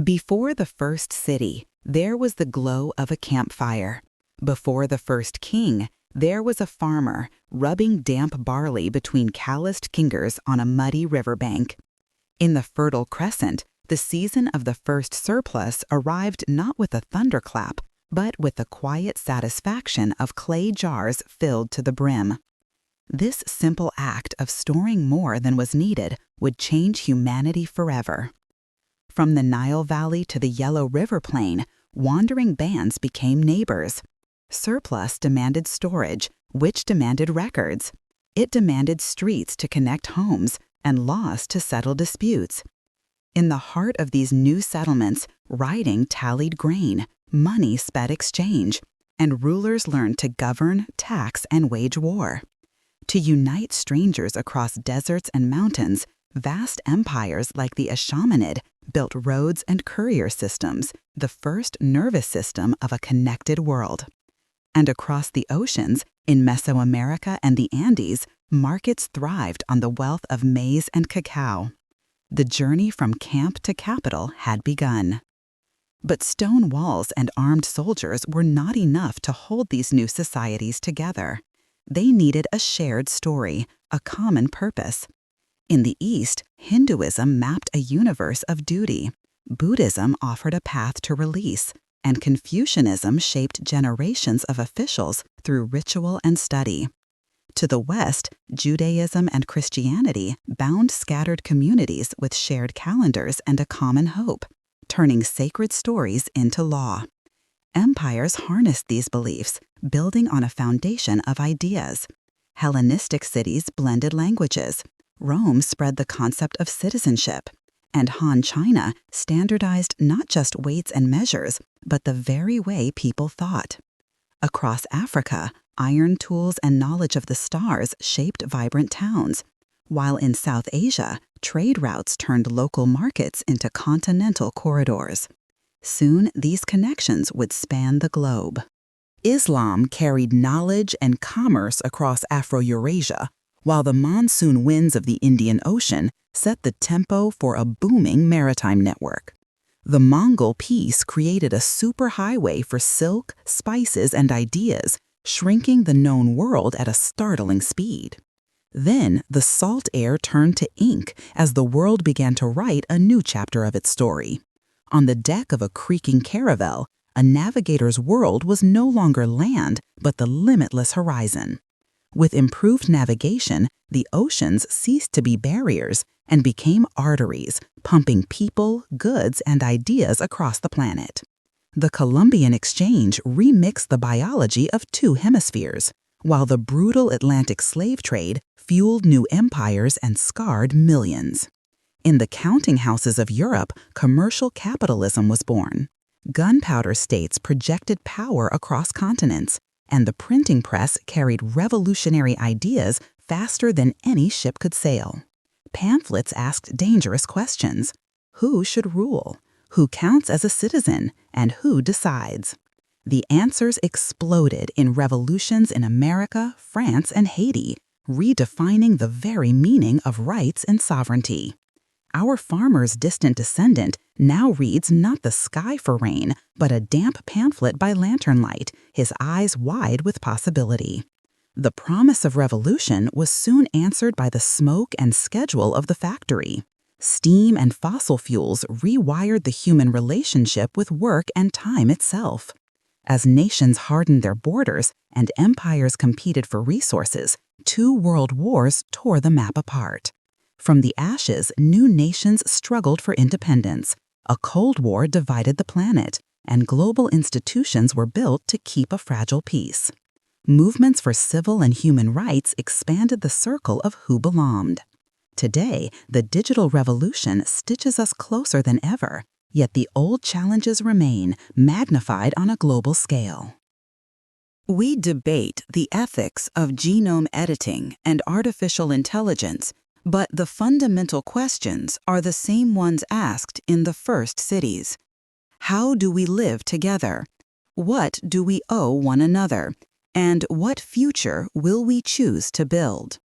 Before the first city, there was the glow of a campfire. Before the first king, there was a farmer rubbing damp barley between calloused fingers on a muddy riverbank. In the Fertile Crescent, the season of the first surplus arrived not with a thunderclap, but with the quiet satisfaction of clay jars filled to the brim. This simple act of storing more than was needed would change humanity forever. From the Nile Valley to the Yellow River Plain, wandering bands became neighbors. Surplus demanded storage, which demanded records. It demanded streets to connect homes and laws to settle disputes. In the heart of these new settlements, writing tallied grain, money sped exchange, and rulers learned to govern, tax, and wage war. To unite strangers across deserts and mountains, vast empires like the Achaemenid built roads and courier systems, the first nervous system of a connected world. And across the oceans, in Mesoamerica and the Andes, markets thrived on the wealth of maize and cacao. The journey from camp to capital had begun. But stone walls and armed soldiers were not enough to hold these new societies together. They needed a shared story, a common purpose. In the East, Hinduism mapped a universe of duty. Buddhism offered a path to release, and Confucianism shaped generations of officials through ritual and study. To the West, Judaism and Christianity bound scattered communities with shared calendars and a common hope, turning sacred stories into law. Empires harnessed these beliefs, building on a foundation of ideas. Hellenistic cities blended languages. Rome spread the concept of citizenship, and Han China standardized not just weights and measures, but the very way people thought. Across Africa, iron tools and knowledge of the stars shaped vibrant towns, while in South Asia, trade routes turned local markets into continental corridors. Soon, these connections would span the globe. Islam carried knowledge and commerce across Afro-Eurasia, while the monsoon winds of the Indian Ocean set the tempo for a booming maritime network. The Mongol peace created a superhighway for silk, spices, and ideas, shrinking the known world at a startling speed. Then, the salt air turned to ink as the world began to write a new chapter of its story. On the deck of a creaking caravel, a navigator's world was no longer land, but the limitless horizon. With improved navigation, the oceans ceased to be barriers and became arteries, pumping people, goods, and ideas across the planet. The Columbian Exchange remixed the biology of two hemispheres, while the brutal Atlantic slave trade fueled new empires and scarred millions. In the counting houses of Europe, commercial capitalism was born. Gunpowder states projected power across continents, and the printing press carried revolutionary ideas faster than any ship could sail. Pamphlets asked dangerous questions. Who should rule? Who counts as a citizen? And who decides? The answers exploded in revolutions in America, France, and Haiti, redefining the very meaning of rights and sovereignty. Our farmer's distant descendant now reads not the sky for rain, but a damp pamphlet by lantern light, his eyes wide with possibility. The promise of revolution was soon answered by the smoke and schedule of the factory. Steam and fossil fuels rewired the human relationship with work and time itself. As nations hardened their borders and empires competed for resources, two world wars tore the map apart. From the ashes, new nations struggled for independence. A Cold War divided the planet, and global institutions were built to keep a fragile peace. Movements for civil and human rights expanded the circle of who belonged. Today, the digital revolution stitches us closer than ever, yet the old challenges remain, magnified on a global scale. We debate the ethics of genome editing and artificial intelligence, but the fundamental questions are the same ones asked in the first cities. How do we live together? What do we owe one another? And what future will we choose to build?